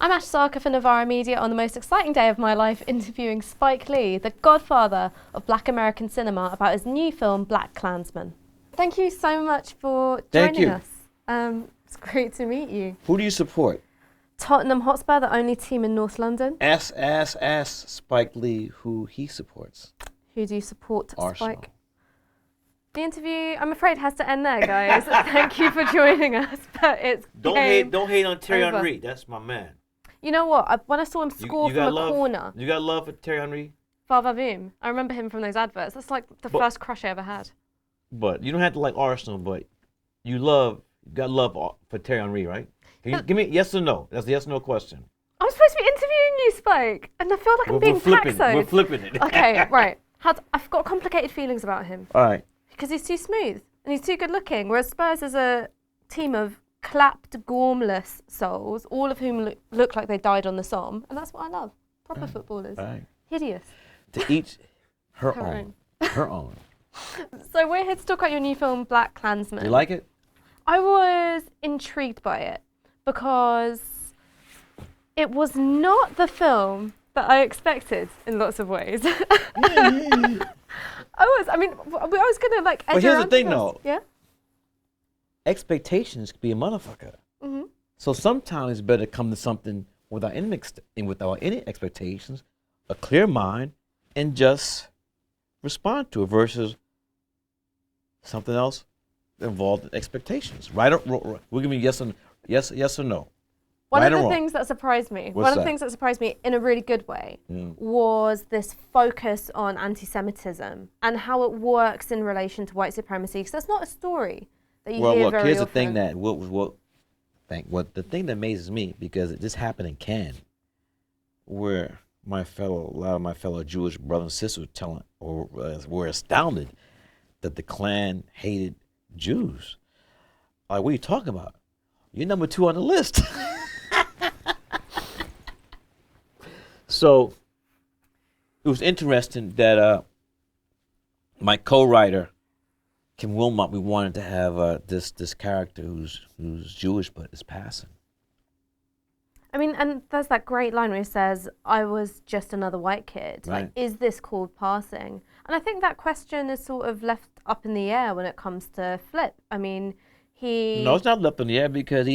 I'm Ash Sarkar for Novara Media on the most exciting day of my life, interviewing Spike Lee, the godfather of Black American cinema, about his new film, BLACKkKLANSMAN. Thank you so much for joining us. It's great to meet you. Who do you support? Tottenham Hotspur, the only team in North London. Ask Spike Lee who he supports. Who do you support, Arsenal. Spike? The interview, I'm afraid, has to end there, guys. Thank you for joining us, but it's Don't hate on Thierry Henry. That's my man. You know what? When I saw him score from a corner, you got love for Thierry Henry. Vavavoom. I remember him from those adverts. That's like the first crush I ever had. But you don't have to like Arsenal, but you got love for Thierry Henry, right? Can you give me yes or no? That's a yes or no question. I'm supposed to be interviewing you, Spike, and I feel like I'm being taxoed. We're flipping it. Okay, right. I've got complicated feelings about him. All right. Because he's too smooth and he's too good looking, whereas Spurs is a team of clapped, gormless souls, all of whom look like they died on the Somme, and that's what I love. Proper footballers. Right. Hideous. To each her own. Her own. So we're here to talk about your new film, BLACKkKLANSMAN. You like it? I was intrigued by it because it was not the film that I expected in lots of ways. I was gonna like. But here's the thing, though. Yeah. Expectations can be a motherfucker. Mm-hmm. So sometimes it's better to come to something without any expectations, a clear mind, and just respond to it versus something else involved in expectations. Right or wrong? We'll give me yes or no. One of the things that surprised me, in a really good way, was this focus on anti-Semitism and how it works in relation to white supremacy. Because that's not a story that you hear very here's often. the thing the thing that amazes me, because it just happened in Cannes, where a lot of my fellow Jewish brothers and sisters were astounded that the Klan hated Jews. Like, what are you talking about? You're number 2 on the list. So it was interesting that my co-writer, Kim Wilmot, we wanted to have this character who's Jewish but is passing. I mean, and there's that great line where he says, "I was just another white kid." Right. Like, is this called passing? And I think that question is sort of left up in the air when it comes to Flip. I mean, No, it's not left in the air, because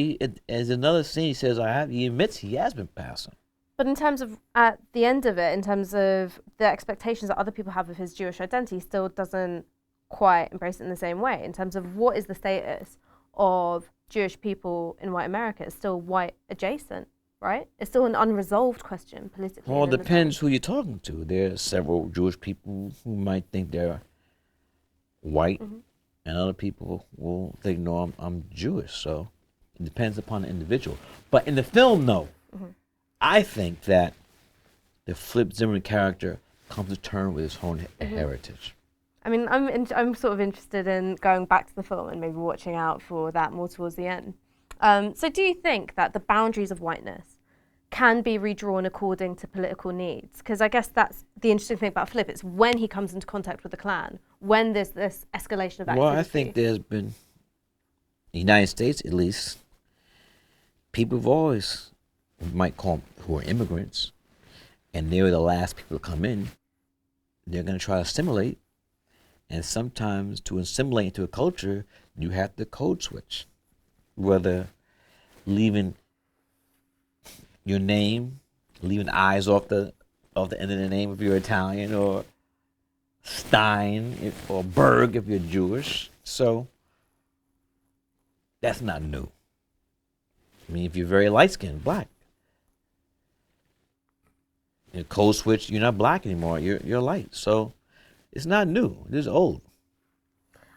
as another scene, he says he admits he has been passing. But in terms of, at the end of it, in terms of the expectations that other people have of his Jewish identity, he still doesn't quite embrace it in the same way. In terms of what is the status of Jewish people in white America, it's still white adjacent, right? It's still an unresolved question politically. Well, it depends who you're talking to. There are several Jewish people who might think they're white, and other people will think, no, I'm Jewish. So it depends upon the individual. But in the film, no. I think that the Flip Zimmerman character comes to terms with his own heritage. I mean, I'm sort of interested in going back to the film and maybe watching out for that more towards the end. So do you think that the boundaries of whiteness can be redrawn according to political needs? Because I guess that's the interesting thing about Flip. It's when he comes into contact with the Klan, when there's this escalation of activity. Well, I think there's been, in the United States at least, people have always, we might call them, who are immigrants, and they're the last people to come in. They're going to try to assimilate, and sometimes to assimilate into a culture, you have to code switch, whether leaving your name, leaving eyes off the end of the name if you're Italian, or Stein or Berg if you're Jewish. So that's not new. I mean, if you're very light-skinned, black, in code switch, you're not black anymore. You're light. So it's not new. It is old.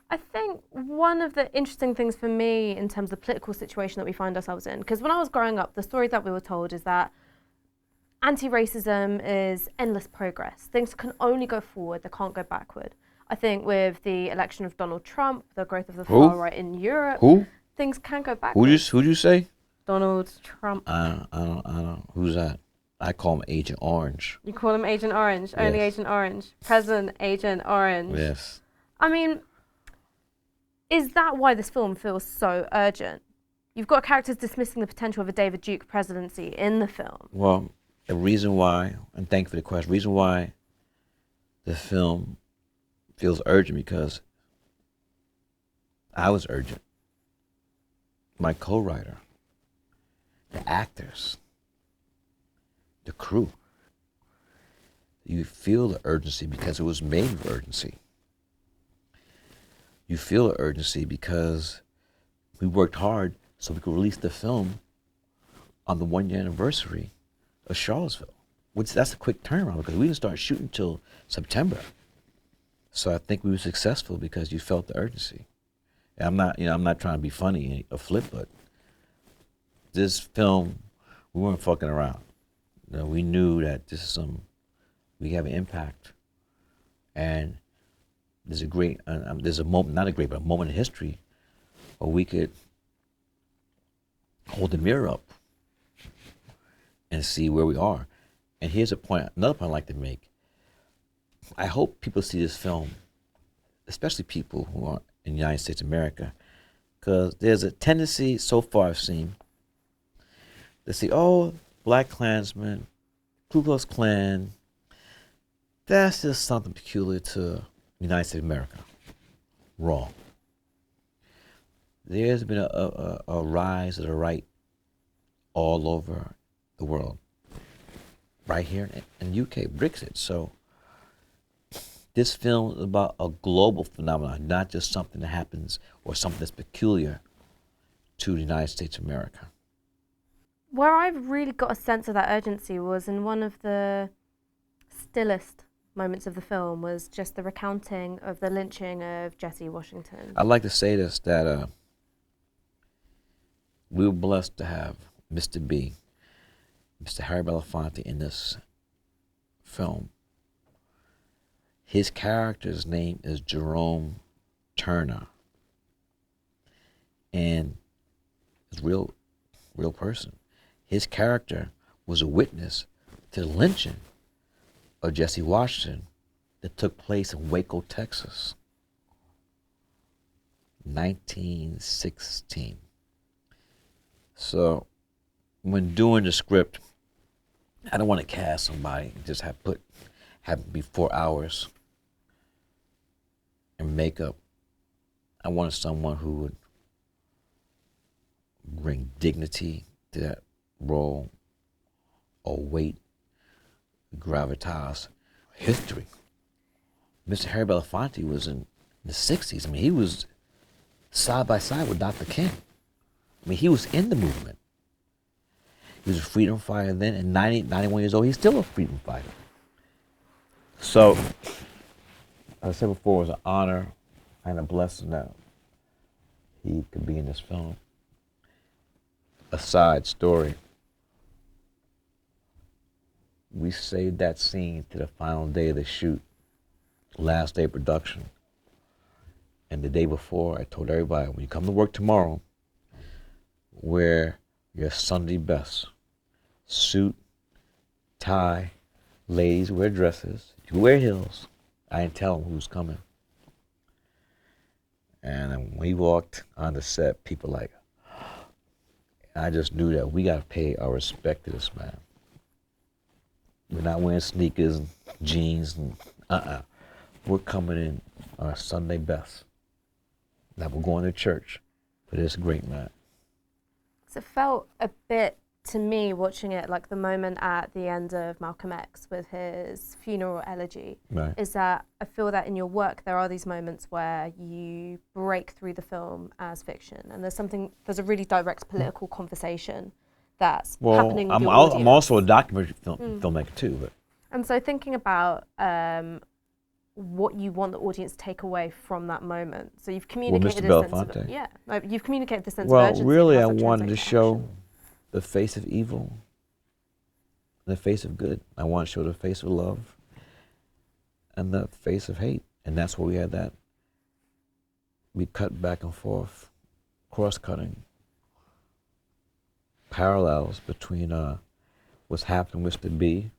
I think one of the interesting things for me in terms of the political situation that we find ourselves in, because when I was growing up, the story that we were told is that anti-racism is endless progress. Things can only go forward, they can't go backward. I think with the election of Donald Trump, the growth of the far right in Europe, things can go backward. Who'd you say? Donald Trump. I don't. Who's that? I call him Agent Orange. You call him Agent Orange? Yes. Only Agent Orange. President Agent Orange. Yes. I mean, is that why this film feels so urgent? you've got characters dismissing the potential of a David Duke presidency in the film. Well, the reason why, and thank you for the question, reason why the film feels urgent because I was urgent. My co-writer, the actors, the crew. You feel the urgency because it was made with urgency. You feel the urgency because we worked hard so we could release the film on the 1-year anniversary of Charlottesville, which that's a quick turnaround because we didn't start shooting till September. So I think we were successful because you felt the urgency. And I'm not trying to be funny or flip, but this film, we weren't fucking around. We knew that this is we have an impact, and there's a moment, not a great, but a moment in history where we could hold the mirror up and see where we are. And here's another point I'd like to make. I hope people see this film, especially people who are in the United States of America, because there's a tendency so far I've seen to see, oh, BLACKkKLANSMAN, Ku Klux Klan, that's just something peculiar to the United States of America. Wrong. There's been a rise of the right all over the world. Right here in the UK, Brexit. So this film is about a global phenomenon, not just something that happens or something that's peculiar to the United States of America. Where I really got a sense of that urgency was in one of the stillest moments of the film was just the recounting of the lynching of Jesse Washington. I'd like to say this, that we were blessed to have Mr. B, Mr. Harry Belafonte in this film. His character's name is Jerome Turner. And it's a real person. His character was a witness to the lynching of Jesse Washington that took place in Waco, Texas, 1916. So when doing the script, I don't want to cast somebody and just have it be 4 hours and makeup. I wanted someone who would bring dignity to that role, or weight, gravitas, history. Mr. Harry Belafonte was in the 60s. I mean, he was side by side with Dr. King. I mean, he was in the movement. He was a freedom fighter then, and 91 years old, he's still a freedom fighter. So, as I said before, it was an honor and a blessing that he could be in this film. A side story. We saved that scene to the final day of the shoot, last day of production. And the day before, I told everybody, when you come to work tomorrow, wear your Sunday best. Suit, tie, ladies wear dresses, you wear heels. I didn't tell them who was coming. And when we walked on the set, people like, I just knew that we got to pay our respect to this man. We're not wearing sneakers and jeans and We're coming in our Sunday best. That we're going to church for this great man. So it felt a bit to me watching it like the moment at the end of Malcolm X with his funeral elegy. Right. Is that I feel that in your work there are these moments where you break through the film as fiction, and there's a really direct political conversation that's happening with your audience. I'm also a documentary filmmaker too. But. And so thinking about what you want the audience to take away from that moment. So you've communicated a sense of you've communicated the sense of urgency. Well, really, I wanted to show the face of evil, the face of good. I want to show the face of love and the face of hate. And that's where we had that. We cut back and forth, cross-cutting, parallels between what's happening with Mr. B,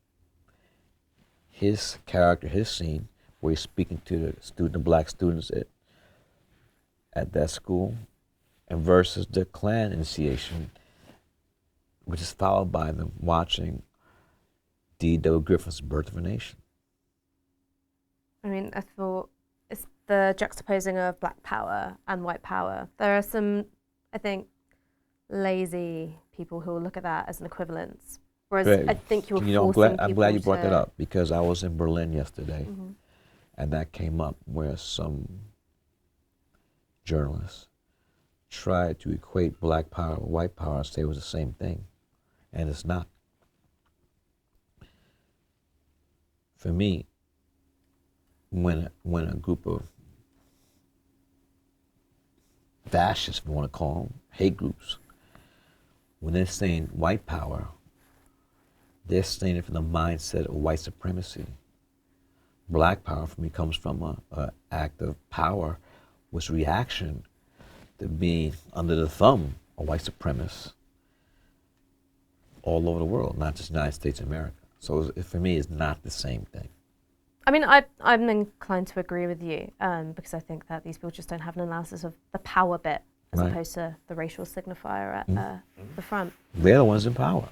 his character, his scene, where he's speaking to the black students at that school, and versus the Klan initiation, which is followed by them watching D.W. Griffith's Birth of a Nation. I mean, I thought it's the juxtaposing of black power and white power. There are some, I think, lazy people who will look at that as an equivalence. Whereas I think you're forcing I'm glad you brought that up, because I was in Berlin yesterday, and that came up where some journalists tried to equate black power with white power and say it was the same thing, and it's not. For me, when a group of fascists, if you want to call them, hate groups, when they're saying white power, they're saying it from the mindset of white supremacy. Black power for me comes from an act of power, was reaction to being under the thumb of white supremacists all over the world, not just the United States of America. So for me, it's not the same thing. I mean, I'm inclined to agree with you, because I think that these people just don't have an analysis of the power bit as opposed to the racial signifier at the front. They're the ones in power.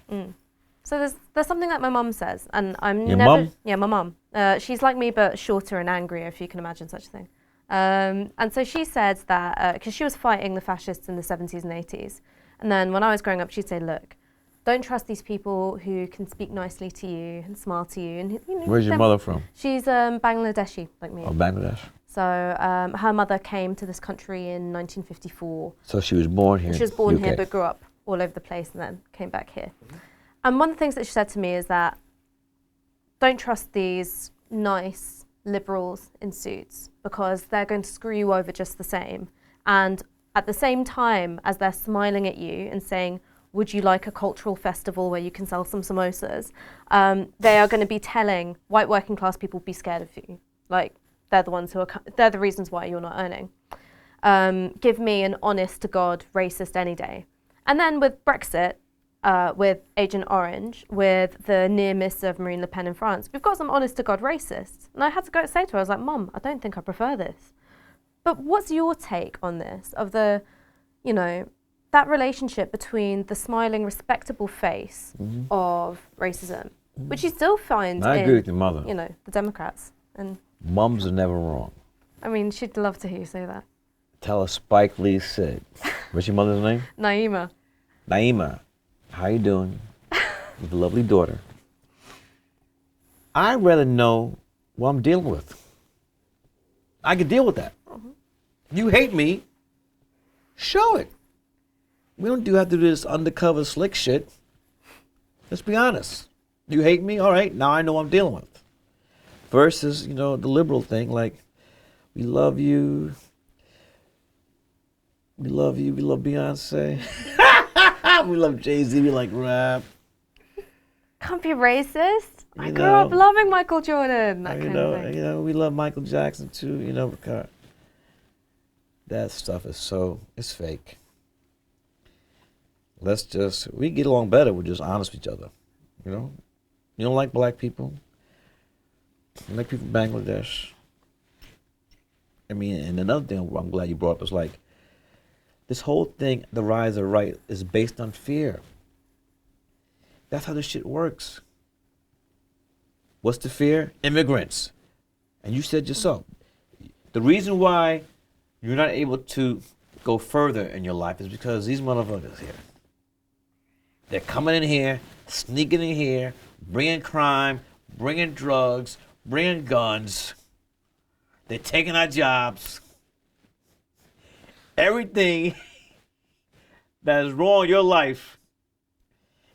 So there's something that my mum says, and I'm Your never... mum? Yeah, my mum. She's like me, but shorter and angrier, if you can imagine such a thing. And so she said that, because she was fighting the fascists in the 70s and 80s, and then when I was growing up, she'd say, look, don't trust these people who can speak nicely to you and smile to you. And you know, Where's your mother from? She's Bangladeshi, like me. Oh, Bangladesh. So her mother came to this country in 1954. So she was born here. She was born here, but grew up all over the place and then came back here. And one of the things that she said to me is that don't trust these nice liberals in suits, because they're going to screw you over just the same. And at the same time as they're smiling at you and saying, would you like a cultural festival where you can sell some samosas? They are going to be telling white working class people, be scared of you. Like, they're the ones who are, they're the reasons why you're not earning. Give me an honest to God racist any day. And then with Brexit, with Agent Orange, with the near miss of Marine Le Pen in France, we've got some honest to God racists. And I had to go say to her, I was like, Mum, I don't think I prefer this. But what's your take on this, of the, you know, that relationship between the smiling, respectable face of racism, which you still find I in, agree with your mother. you know, the Democrats. And Mums are never wrong. I mean, she'd love to hear you say that. Tell her Spike Lee said. What's your mother's name? Naima. Naima, how you doing? With a lovely daughter. I'd rather know what I'm dealing with. I can deal with that. You hate me, show it. We don't have to do this undercover slick shit. Let's be honest. You hate me? All right, now I know what I'm dealing with. Versus, you know, the liberal thing, like, we love you. We love you. We love Beyonce. We love Jay-Z. We like rap. Can't be racist. I grew up loving Michael Jordan. That kind of thing. You know, we love Michael Jackson too. You know, because that stuff is it's fake. We get along better. We're just honest with each other. You know, you don't like black people. You like people from Bangladesh. I mean, and another thing I'm glad you brought up was like, this whole thing, the rise of right, is based on fear. That's how this shit works. What's the fear? Immigrants. And you said yourself, the reason why you're not able to go further in your life is because these motherfuckers here. They're coming in here, sneaking in here, bringing crime, bringing drugs, bringing guns. They're taking our jobs. Everything that is wrong in your life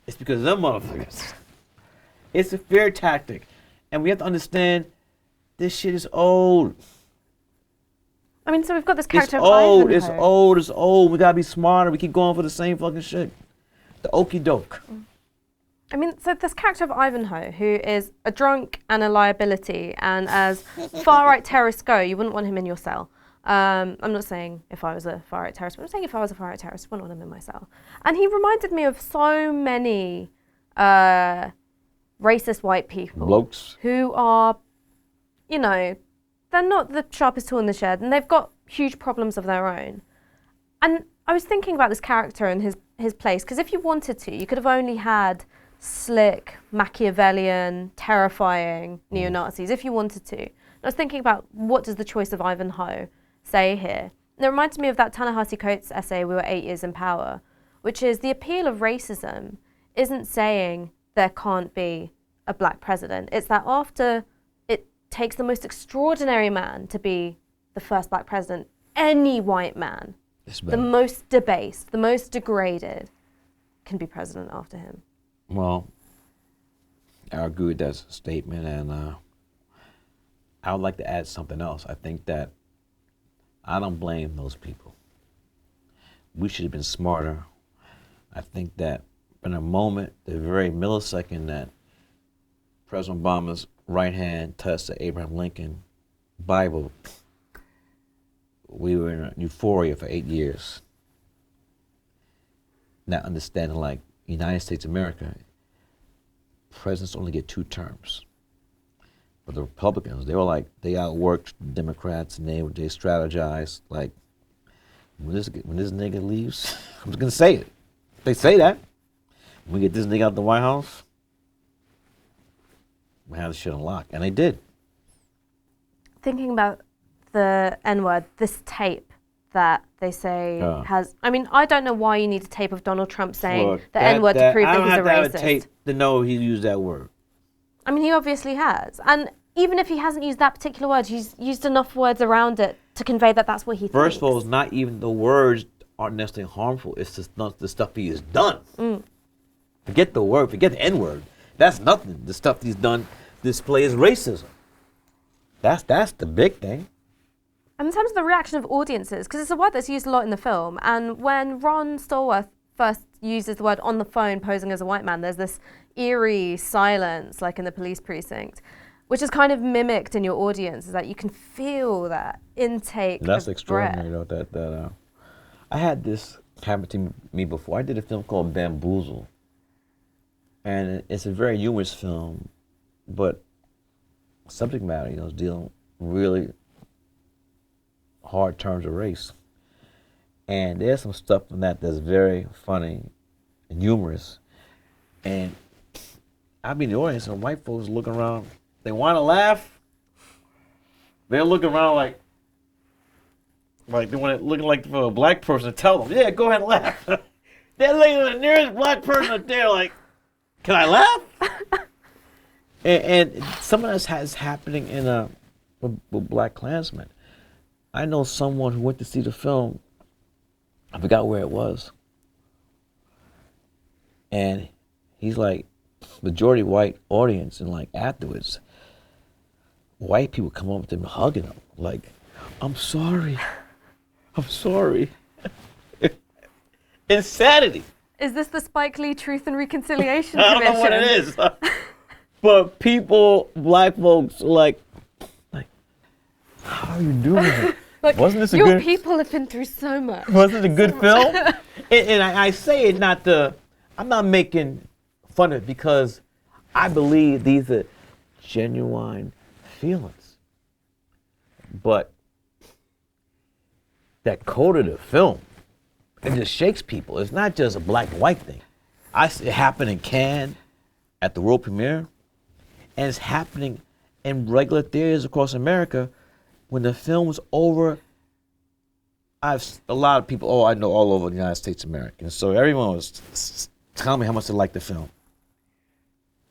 is because of them motherfuckers. It's a fear tactic. And we have to understand this shit is old. I mean, so we've got this character It's of old, Ivanhoe. it's old, it's old. We gotta be smarter. We keep going for the same fucking shit. The okie doke. I mean, so this character of Ivanhoe, who is a drunk and a liability, and as far-right terrorists go, you wouldn't want him in your cell. I'm not saying if I was a far-right terrorist, but I'm saying if I was a far-right terrorist, I wouldn't want him in my cell. And he reminded me of so many racist white people. Blokes. Who are, you know, they're not the sharpest tool in the shed, and they've got huge problems of their own. And I was thinking about this character and his place, because if you wanted to, you could have only had slick, Machiavellian, terrifying neo-Nazis, if you wanted to. And I was thinking about, what does the choice of Ivanhoe say here? And it reminds me of that Ta-Nehisi Coates essay, We Were 8 Years in Power, which is the appeal of racism isn't saying there can't be a black president. It's that after it takes the most extraordinary man to be the first black president, any white man, the most debased, the most degraded, can be president after him. Well, I agree with that statement, and I would like to add something else. I think that I don't blame those people. We should have been smarter. I think that in a moment, the very millisecond that President Obama's right hand touched the Abraham Lincoln Bible, we were in euphoria for 8 years. Not understanding, like, United States of America, presidents only get 2 terms. But the Republicans, they were like, they outworked Democrats, and they strategized, like, when this nigga leaves, I'm just gonna say it. They say that. When we get this nigga out the White House, we have the shit unlocked. And they did. Thinking about the N-word, this tape that they say has, I mean, I don't know why you need a tape of Donald Trump saying the N-word to prove that he's a racist. I don't have to have a tape to know he used that word. I mean, he obviously has. And even if he hasn't used that particular word, he's used enough words around it to convey that that's what he thinks. First of all, it's not even the words aren't necessarily harmful. It's just not the stuff he has done. Forget the word, forget the N-word. That's nothing. The stuff he's done displays racism. That's the big thing. And in terms of the reaction of audiences, because it's a word that's used a lot in the film, and when Ron Stallworth first uses the word on the phone posing as a white man, there's this eerie silence, like in the police precinct, which is kind of mimicked in your audience, is that you can feel that intake That's of extraordinary, breath. though, that I had this happen to me before. I did a film called Bamboozle. And it's a very humorous film, but subject matter, is dealing really hard terms of race. And there's some stuff in that that's very funny and humorous. And I'll be in the audience and white folks looking around, they want to laugh. They're looking around like they want to, looking like for a black person to tell them, yeah, go ahead and laugh. They're looking at the nearest black person up there like, can I laugh? and some of this is happening in with BLACKkKLANSMAN. I know someone who went to see the film, I forgot where it was. And he's like, majority white audience, and like afterwards, white people come up to him hugging him, like, I'm sorry. Insanity. Is this the Spike Lee Truth and Reconciliation I Commission? don't know what it is. But people, black folks, like, how are you doing it? Like, wasn't this a your good? people have been through so much. Wasn't it a good film? and I say it not to. I'm not making fun of it because I believe these are genuine feelings. But that code of the film, it just shakes people. It's not just a black and white thing. It happened in Cannes at the world premiere, and it's happening in regular theaters across America. When the film was over, a lot of people, I know all over the United States of America. And so everyone was telling me how much they liked the film.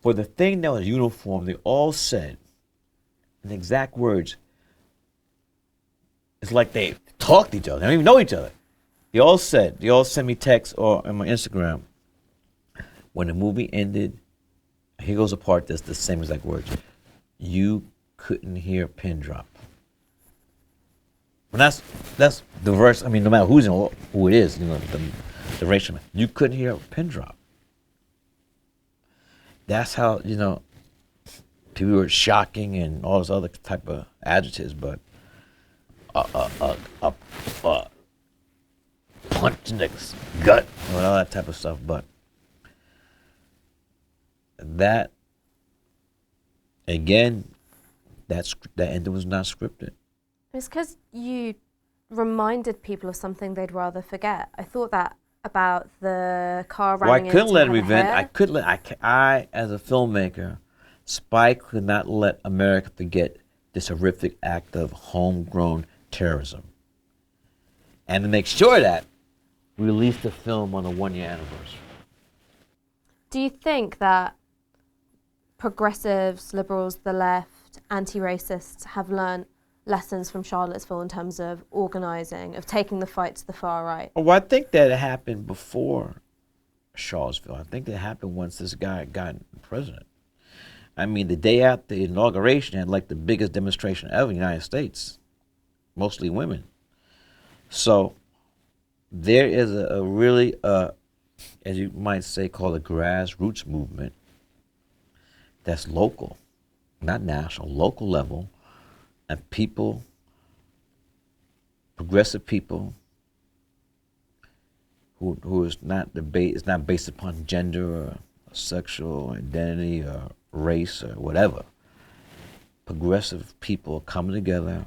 For the thing that was uniform, they all said, in exact words, it's like they talked to each other. They don't even know each other. They all sent me texts or on my Instagram. When the movie ended, here goes a part that's the same exact words. You couldn't hear a pin drop. And that's the verse. I mean, no matter who it is, the racial man. You couldn't hear a pin drop. That's how, people were shocking and all this other type of adjectives, but a punch in the gut and all that type of stuff. But that, again, that ending was not scripted. It's because you reminded people of something they'd rather forget. I thought that about the car Well, I ramming couldn't into let it her revenge. hair. I could let. I, as a filmmaker, Spike could not let America forget this horrific act of homegrown terrorism, and to make sure that we released the film on the 1-year anniversary. Do you think that progressives, liberals, the left, anti-racists have learned lessons from Charlottesville in terms of organising, of taking the fight to the far right? Well, I think that it happened before Charlottesville. I think that happened once this guy got president. I mean, the day after the inauguration had like the biggest demonstration ever in the United States, mostly women. So there is a really, as you might say, called a grassroots movement that's local, not national, local level, and people, progressive people, who is not is not based upon gender or sexual identity or race or whatever. Progressive people coming together,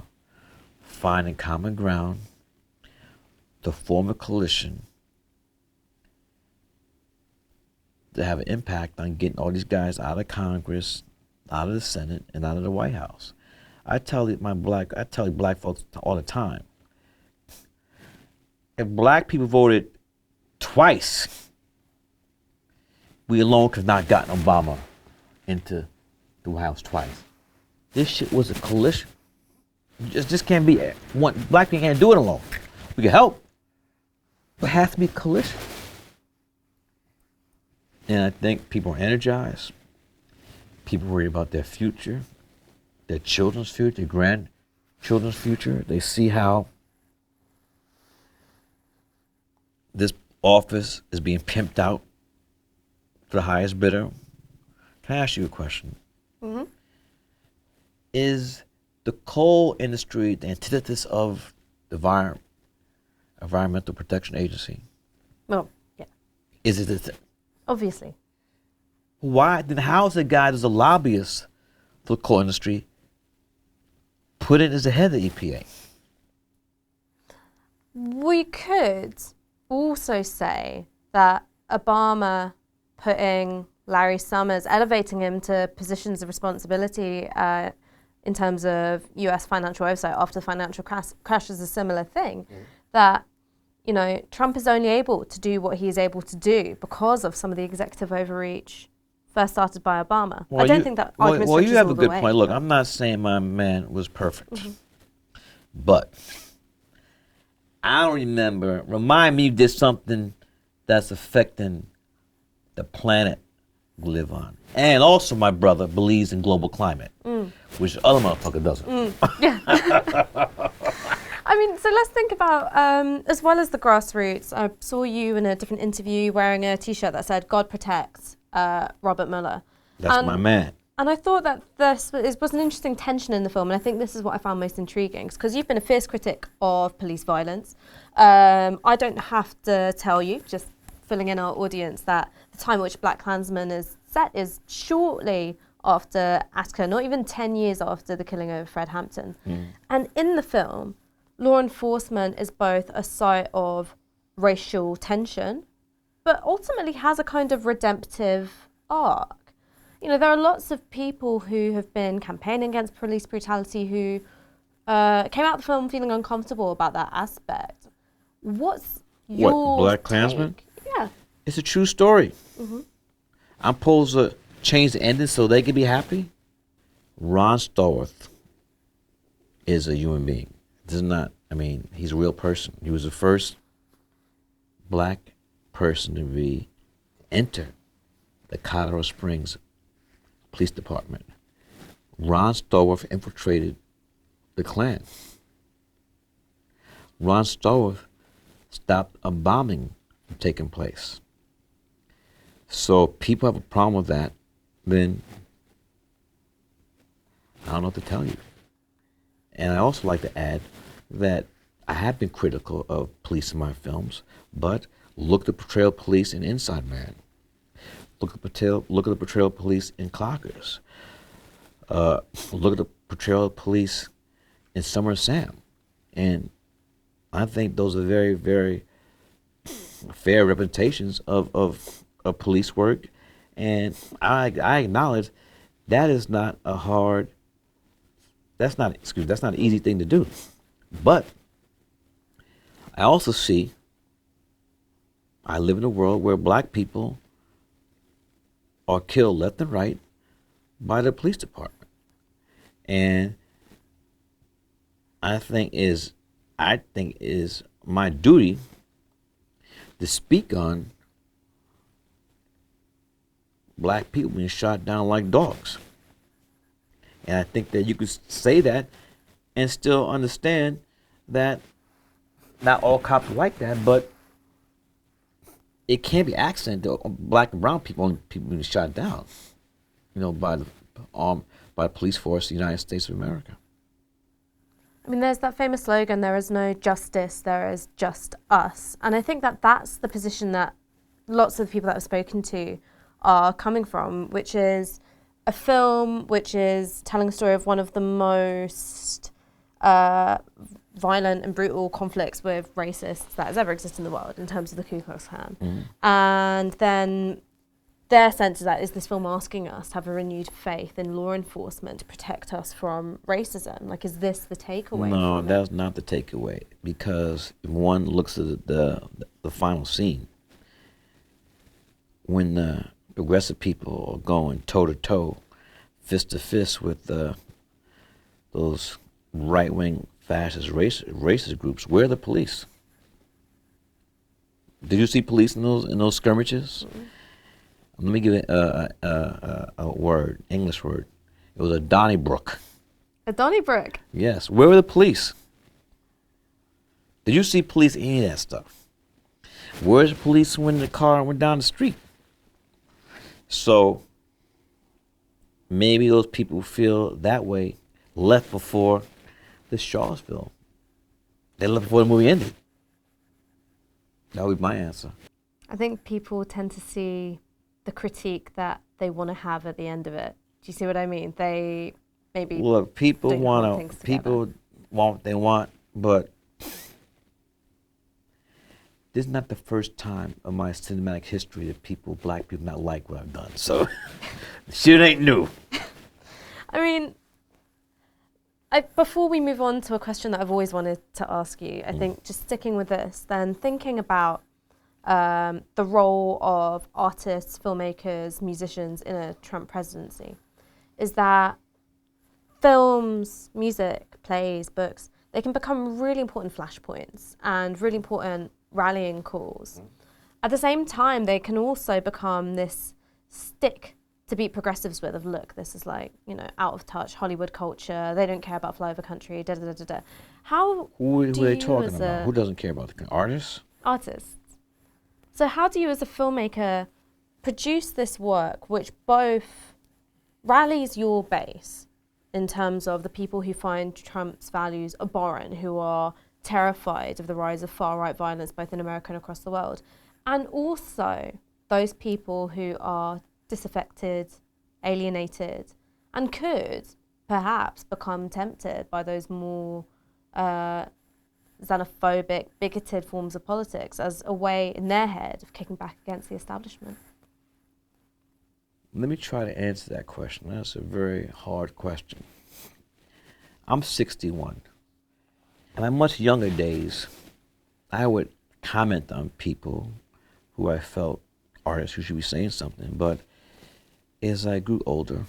finding common ground to form a coalition to have an impact on getting all these guys out of Congress, out of the Senate, and out of the White House. I tell black folks all the time, if black people voted twice, we alone could not have gotten Obama into the White House twice. This shit was a coalition. Just can't be one. Black people can't do it alone. We can help, but it has to be a coalition. And I think people are energized. People worry about their future, their children's future, their grandchildren's future. They see how this office is being pimped out for the highest bidder. Can I ask you a question? Mm-hmm. Is the coal industry the antithesis of the Environmental Protection Agency? Well, yeah, Is it? obviously. Why? Then how is the guy that's a lobbyist for the coal industry put in as the head of the EPA? We could also say that Obama putting Larry Summers, elevating him to positions of responsibility in terms of US financial oversight after the financial crash is a similar thing. That, you know, Trump is only able to do what he is able to do because of some of the executive overreach first started by Obama. I don't think that argument well, you stretches have all a the good way. point. Look, I'm not saying my man was perfect, but I don't remember. Remind me you did something that's affecting the planet we live on. And also, my brother believes in global climate, which the other motherfucker doesn't. Yeah. I mean, so let's think about, as well as the grassroots, I saw you in a different interview wearing a T-shirt that said, God protects Robert Mueller. That's my man. And I thought that this was an interesting tension in the film, and I think this is what I found most intriguing, because you've been a fierce critic of police violence. I don't have to tell you, just filling in our audience, that the time at which BLACKkKLANSMAN is set is shortly after Attica, not even 10 years after the killing of Fred Hampton. And in the film, law enforcement is both a site of racial tension, but ultimately has a kind of redemptive arc. You know, there are lots of people who have been campaigning against police brutality who came out of the film feeling uncomfortable about that aspect. What's your BLACKkKLANSMAN? take? Yeah. It's a true story. I'm supposed to change the ending so they can be happy. Ron Stallworth is a human being. This is not, I mean, he's a real person. He was the first black person to enter the Colorado Springs Police Department. Ron Stallworth infiltrated the Klan. Ron Stallworth stopped a bombing from taking place. So if people have a problem with that, then I don't know what to tell you. And I also like to add that I have been critical of police in my films, but look at the portrayal of police in Inside Man. Look at the portrayal of police in Clockers. Look at the portrayal of police in Summer of Sam. And I think those are very, very fair representations of police work, and I acknowledge that is not a hard. That's not an easy thing to do, but I also see. I live in a world where black people are killed left and right by the police department, and I think is my duty to speak on black people being shot down like dogs. And I think that you could say that and still understand that not all cops are like that, but it can't be accident that black and brown people being shot down, by the police force of the United States of America. I mean, there's that famous slogan, there is no justice, there is just us. And I think that that's the position that lots of the people that I've spoken to are coming from, which is a film which is telling a story of one of the most violent and brutal conflicts with racists that has ever existed in the world in terms of the Ku Klux Klan. And then their sense of that is this film asking us to have a renewed faith in law enforcement to protect us from racism. Like, is this the takeaway? No, that's not the takeaway, because if one looks at the final scene, when the progressive people are going toe to toe, fist to fist with those right-wing fascist racist groups, where are the police? Did you see police in those skirmishes? Mm-hmm. Let me give it a word, English word. It was a Donnybrook. A Donnybrook? Yes. Where were the police? Did you see police in any of that stuff? Where's the police when the car went down the street? So maybe those people feel that way left before the Charlottesville. They left before the movie ended. That would be my answer. I think people tend to see the critique that they want to have at the end of it. Do you see what I mean? They maybe look. People want what they want, but this is not the first time of my cinematic history that black people, not like what I've done. So shit ain't new. I mean, before we move on to a question that I've always wanted to ask you, I think just sticking with this, then thinking about the role of artists, filmmakers, musicians in a Trump presidency, is that films, music, plays, books, they can become really important flashpoints and really important rallying calls. At the same time, they can also become this stick to beat progressives with of, look, this is like, out of touch Hollywood culture, they don't care about flyover country, da da da da. Who are they talking about? Who doesn't care about the artists? Artists. So how do you as a filmmaker produce this work which both rallies your base in terms of the people who find Trump's values abhorrent, who are terrified of the rise of far-right violence both in America and across the world, and also those people who are disaffected, alienated, and could perhaps become tempted by those more xenophobic, bigoted forms of politics as a way in their head of kicking back against the establishment? Let me try to answer that question. That's a very hard question. I'm 61. In my much younger days, I would comment on people who I felt artists who should be saying something. But as I grew older,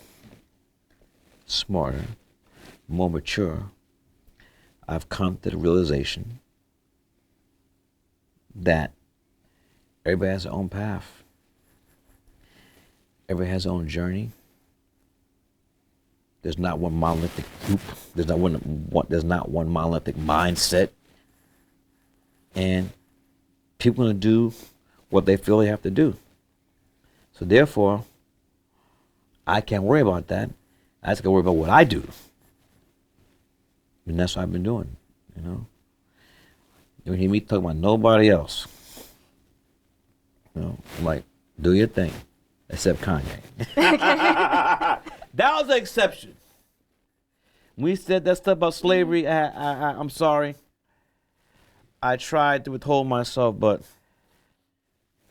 smarter, more mature, I've come to the realization that everybody has their own path. Everybody has their own journey. There's not one monolithic group. There's not one monolithic mindset. And people are going to do what they feel they have to do. So therefore, I can't worry about that. I just got to worry about what I do. And that's what I've been doing, You hear me talk about nobody else. I'm like, do your thing, except Kanye. That was the exception. When he said that stuff about slavery, I'm sorry. I tried to withhold myself, but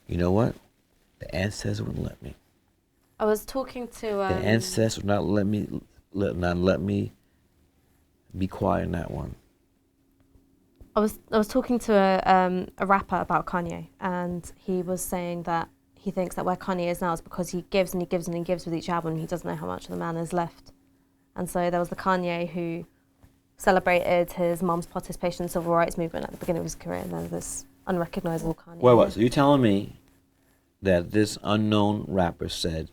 you know what? The ancestors wouldn't let me. I was talking to The ancestors would not let me be quiet in that one. I was talking to a rapper about Kanye, and he was saying that he thinks that where Kanye is now is because he gives and he gives and he gives with each album. He doesn't know how much of the man is left. And so there was the Kanye who celebrated his mum's participation in the civil rights movement at the beginning of his career, and then this unrecognizable Kanye. Wait, so you're telling me that this unknown rapper said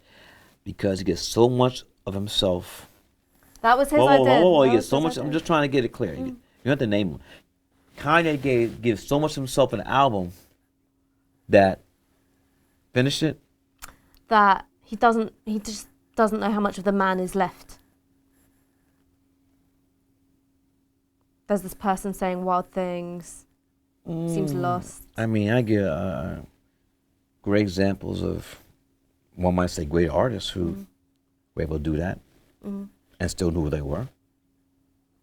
because he gets so much of himself. That was his idea. Whoa, he gets so much. I'm just trying to get it clear. You have to name him. Kanye gives so much of himself in an album that finish it. That he just doesn't know how much of the man is left. There's this person saying wild things, seems lost. I mean, I get great examples of, one might say, great artists who were able to do that and still knew who they were.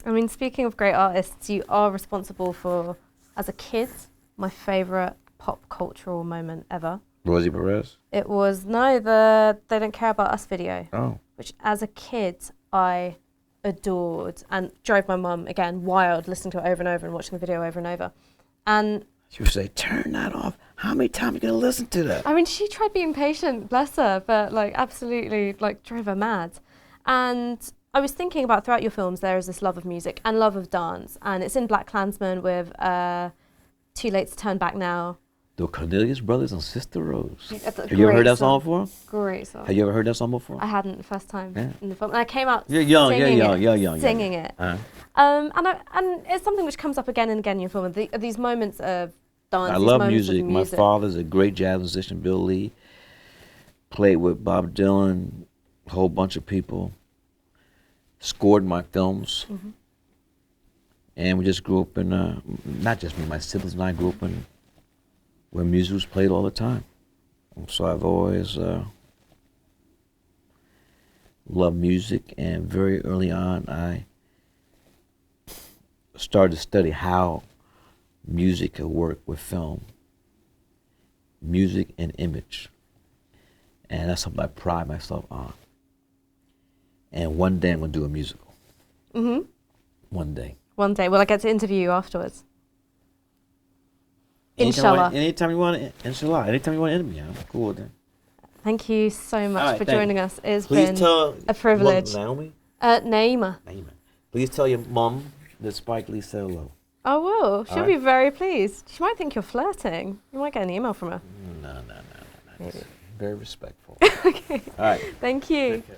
I mean, speaking of great artists, you are responsible for, as a kid, my favourite pop cultural moment ever. Rosie Perez? It was, the They Don't Care About Us video. Oh. Which, as a kid, I adored and drove my mum, again, wild, listening to it over and over and watching the video over and over. And she would say, turn that off. How many times are you going to listen to that? I mean, she tried being patient, bless her, but absolutely drove her mad. And I was thinking about throughout your films, there is this love of music and love of dance. And it's in BLACKkKLANSMAN with Too Late to Turn Back Now. The Cornelius Brothers and Sister Rose. Have you ever heard that song before? Great song. Have you ever heard that song before? I hadn't the first time in the film. And I came out singing it. And it's something which comes up again and again in your film. These moments of dance. I love music. My father's a great jazz musician, Bill Lee. Played with Bob Dylan, a whole bunch of people. Scored my films. And we just grew up in, not just me, my siblings and I grew up in where music was played all the time. So I've always loved music, and very early on I started to study how music could work with film, music and image. And that's something I pride myself on. And one day I'm going to do a musical. One day. One day. Will I get to interview you afterwards? Inshallah. Anytime you want to, inshallah. Anytime you want to interview me, I'm cool with that. Thank you so much for joining us. It's Please been a privilege. Naomi? Naima. Please tell your mum that Spike Lee said hello. I will. She'll be very pleased. She might think you're flirting. You might get an email from her. No. Maybe. Very respectful. Okay. All right. Thank you. Take care.